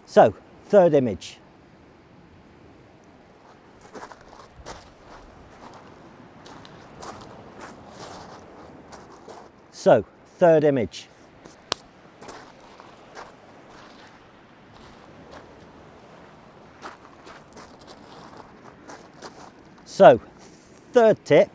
So, third image. So, third image. So, third tip.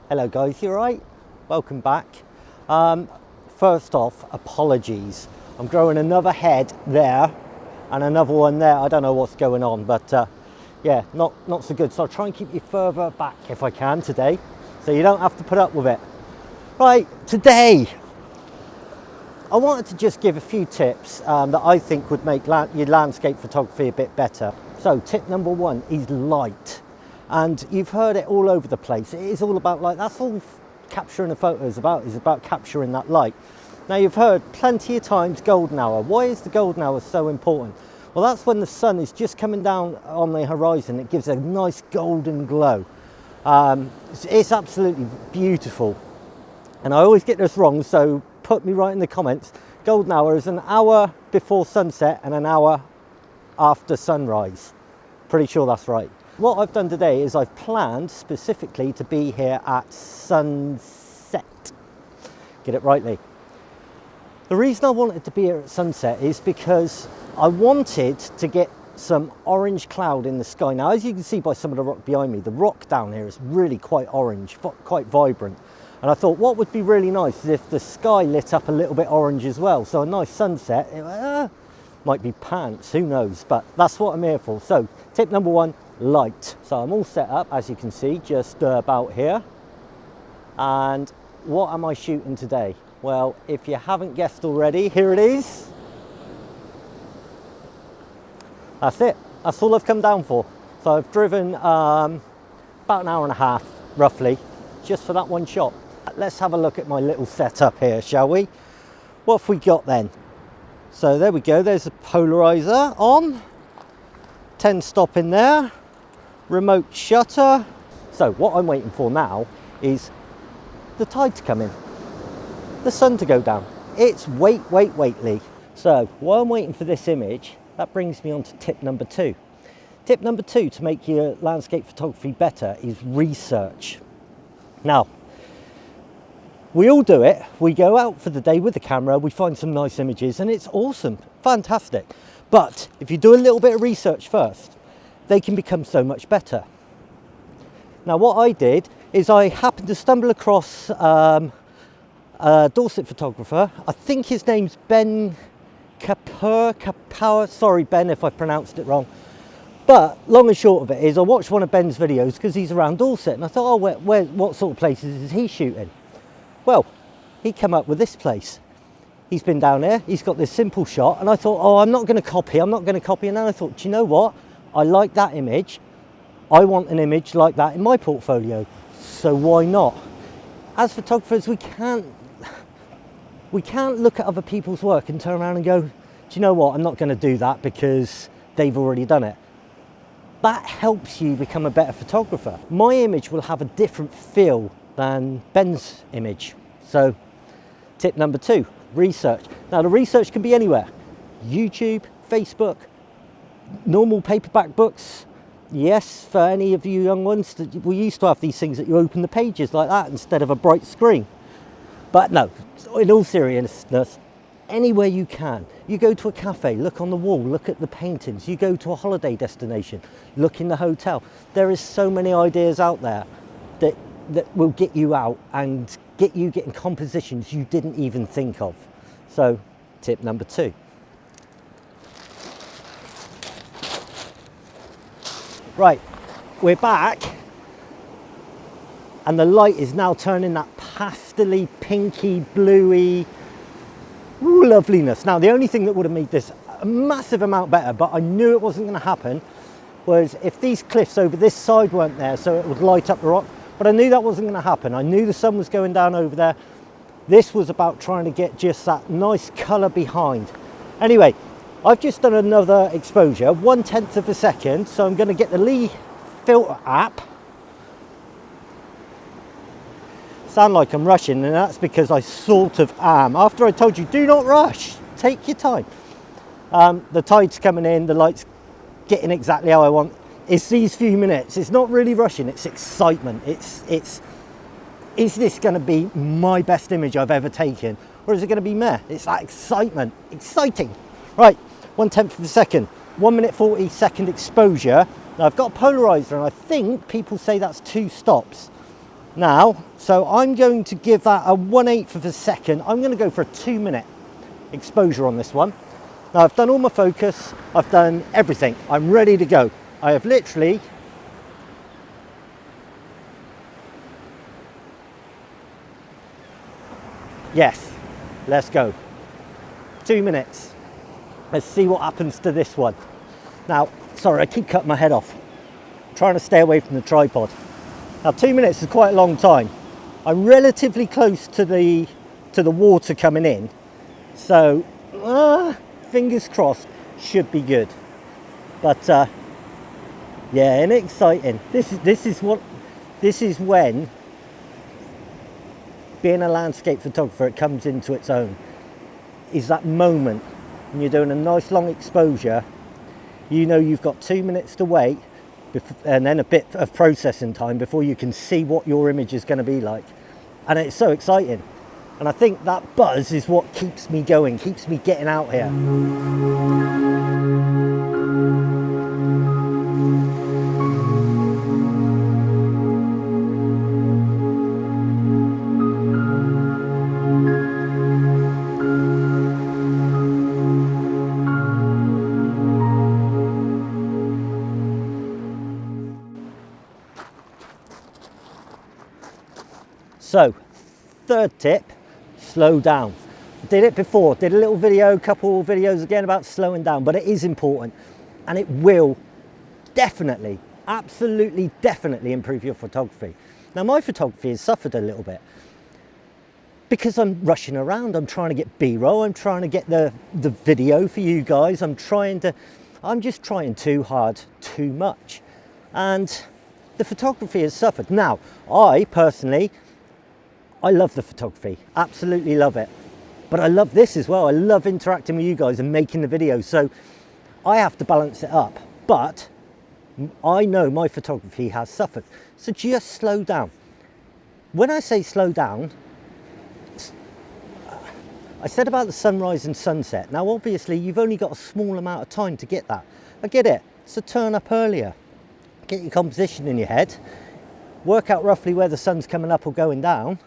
Hello guys, you alright? Welcome back. First off, apologies. I'm growing another head there and another one there. I don't know what's going on, but yeah, not so good. So I'll try and keep you further back if I can today, so you don't have to put up with it. Right, today I wanted to just give a few tips that I think would make your landscape photography a bit better. So tip number one is light. And you've heard it all over the place. It is all about light. That's all capturing a photo is about capturing that light. Now you've heard plenty of times golden hour. Why is the golden hour so important? Well, that's when the sun is just coming down on the horizon. It gives a nice golden glow. It's absolutely beautiful. And I always get this wrong, so put me right in the comments. Golden hour is an hour before sunset and an hour after sunrise. Pretty sure that's right. What I've done today is I've planned specifically to be here at sunset. Get it rightly. The reason I wanted to be here at sunset is because I wanted to get some orange cloud in the sky. Now, as you can see by some of the rock behind me, the rock down here is really quite orange, quite vibrant. And I thought what would be really nice is if the sky lit up a little bit orange as well. So a nice sunset, might be pants, who knows, but that's what I'm here for. So tip number one, light. So I'm all set up, as you can see, just about here. And what am I shooting today? Well, if you haven't guessed already, here it is. That's it. That's all I've come down for. So I've driven about an hour and a half, roughly, just for that one shot. Let's have a look at my little setup here, shall we? What have we got then? So there we go, there's a polarizer on, 10 stop in there, remote shutter. So what I'm waiting for now is the tide to come in, the sun to go down. It's waitly. So while I'm waiting for this image, that brings me on to tip number two. Tip number two to make your landscape photography better is research. Now, we all do it. We go out for the day with the camera, we find some nice images and it's awesome, fantastic. But if you do a little bit of research first, they can become so much better. Now what I did is I happened to stumble across a Dorset photographer. I think his name's Ben Kapur. Sorry Ben if I pronounced it wrong. But long and short of it is I watched one of Ben's videos because he's around Dorset and I thought, oh, what sort of places is he shooting? Well, he came up with this place. He's been down there, he's got this simple shot, and I thought, oh, I'm not going to copy. And then I thought, do you know what? I like that image. I want an image like that in my portfolio. So why not? As photographers, we can't look at other people's work and turn around and go, do you know what? I'm not going to do that because they've already done it. That helps you become a better photographer. My image will have a different feel than Ben's image. So tip number two, research. Now the research can be anywhere. YouTube, Facebook, normal paperback books. Yes, for any of you young ones, we used to have these things that you open the pages like that instead of a bright screen. But no, in all seriousness, anywhere you can. You go to a cafe, look on the wall, look at the paintings. You go to a holiday destination, look in the hotel. There is so many ideas out there that will get you out and get you getting compositions you didn't even think of. So, tip number 2. Right, we're back, and the light is now turning that pastel-y, pinky, bluey loveliness. Now, the only thing that would have made this a massive amount better, but I knew it wasn't going to happen, was if these cliffs over this side weren't there, so it would light up the rock. But I knew that wasn't going to happen. I knew the sun was going down over there. This was about trying to get just that nice colour behind. Anyway, I've just done another exposure, 1/10 of a second. So I'm going to get the Lee filter app. Sound like I'm rushing, and that's because I sort of am. After I told you, do not rush, take your time. The tide's coming in, the light's getting exactly how I want. It's these few minutes. It's not really rushing, it's excitement. Is this going to be my best image I've ever taken? Or is it going to be meh? It's that excitement. Exciting. Right, 1/10 of a second. 1 minute 40 second exposure. Now I've got a polarizer, and I think people say that's 2 stops. Now, so I'm going to give that a 1/8 of a second. I'm going to go for a 2 minute exposure on this one. Now I've done all my focus. I've done everything. I'm ready to go. I have literally yes, let's go. 2 minutes. Let's see what happens to this one. Now, sorry, I keep cutting my head off. I'm trying to stay away from the tripod. Now 2 minutes is quite a long time. I'm relatively close to the water coming in, so fingers crossed, should be good. But yeah, and exciting. This is when being a landscape photographer, it comes into its own. Is that moment when you're doing a nice long exposure, you know you've got 2 minutes to wait, and then a bit of processing time before you can see what your image is going to be like. And it's so exciting. And I think that buzz is what keeps me going, keeps me getting out here. So, third tip, slow down. Did it before, did a little video, couple of videos again about slowing down, but it is important, and it will definitely, absolutely definitely improve your photography. Now my photography has suffered a little bit because I'm rushing around. I'm trying to get B-roll, I'm trying to get the video for you guys. I'm just trying too hard, too much, and the photography has suffered. Now I personally, I love the photography, absolutely love it. But I love this as well. I love interacting with you guys and making the videos. So I have to balance it up. But I know my photography has suffered. So just slow down. When I say slow down, I said about the sunrise and sunset. Now obviously you've only got a small amount of time to get that. I get it. So turn up earlier. Get your composition in your head. Work out roughly where the sun's coming up or going down.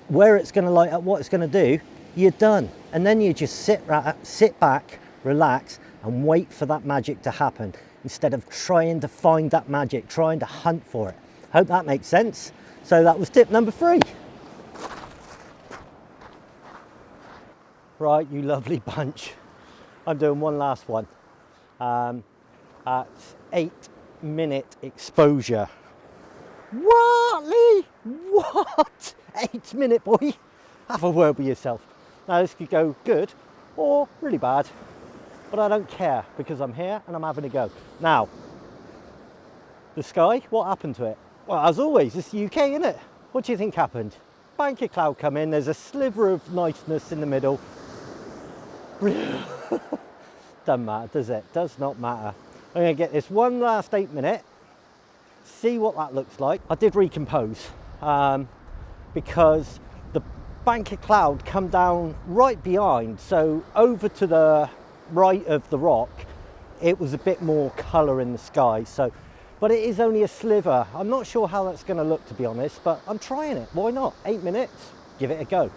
Where it's going to light up, what it's going to do, you're done. And then you just sit back, relax, and wait for that magic to happen instead of trying to find that magic, trying to hunt for it. Hope that makes sense. So that was tip number 3. Right, you lovely bunch. I'm doing one last one. At 8 minute exposure. What, Lee? What? 8 minute, boy? Have a word with yourself. Now this could go good or really bad, but I don't care because I'm here and I'm having a go. Now, the sky, what happened to it? Well, as always, it's the UK, isn't it? What do you think happened? bank of cloud come in, there's a sliver of niceness in the middle. Doesn't matter, does it? Does not matter. I'm going to get this one last 8 minute, see what that looks like. I did recompose because the bank of cloud come down right behind, so over to the right of the rock it was a bit more colour in the sky. So, but it is only a sliver. I'm not sure how that's going to look, to be honest, but I'm trying it. Why not? 8 minutes, give it a go.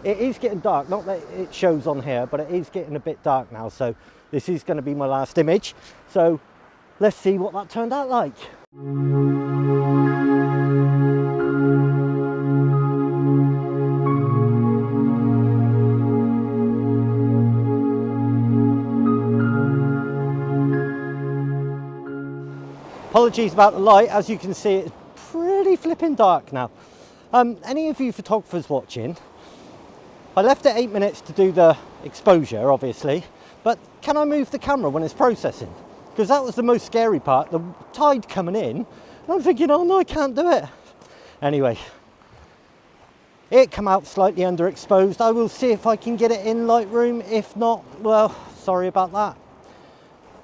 It is getting dark, not that it shows on here, but it is getting a bit dark now, so this is going to be my last image. So let's see what that turned out like. Apologies about the light, as you can see it's pretty flipping dark now. Any of you photographers watching, I left it 8 minutes to do the exposure obviously, but can I move the camera when it's processing? Because that was the most scary part, the tide coming in, and I'm thinking, oh no, I can't do it. Anyway, it come out slightly underexposed. I will see if I can get it in Lightroom. If not, well, sorry about that.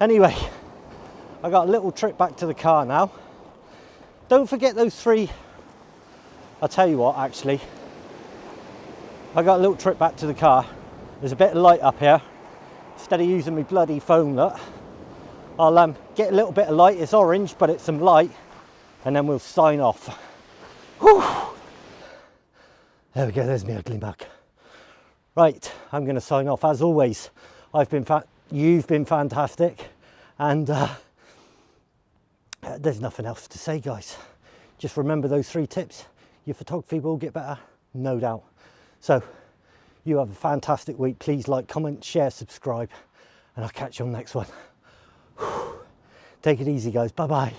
Anyway, I got a little trip back to the car now. Don't forget those three. I'll tell you what, actually, I got a little trip back to the car. There's a bit of light up here. Instead of using my bloody phone, look, I'll get a little bit of light. It's orange, but it's some light, and then we'll sign off. Whew. There we go, there's my ugly mug. Right, I'm going to sign off. As always, you've been fantastic, and there's nothing else to say, guys. Just remember those 3 tips. Your photography will get better, no doubt. So you have a fantastic week. Please like, comment, share, subscribe, and I'll catch you on the next one. Take it easy, guys. Bye bye.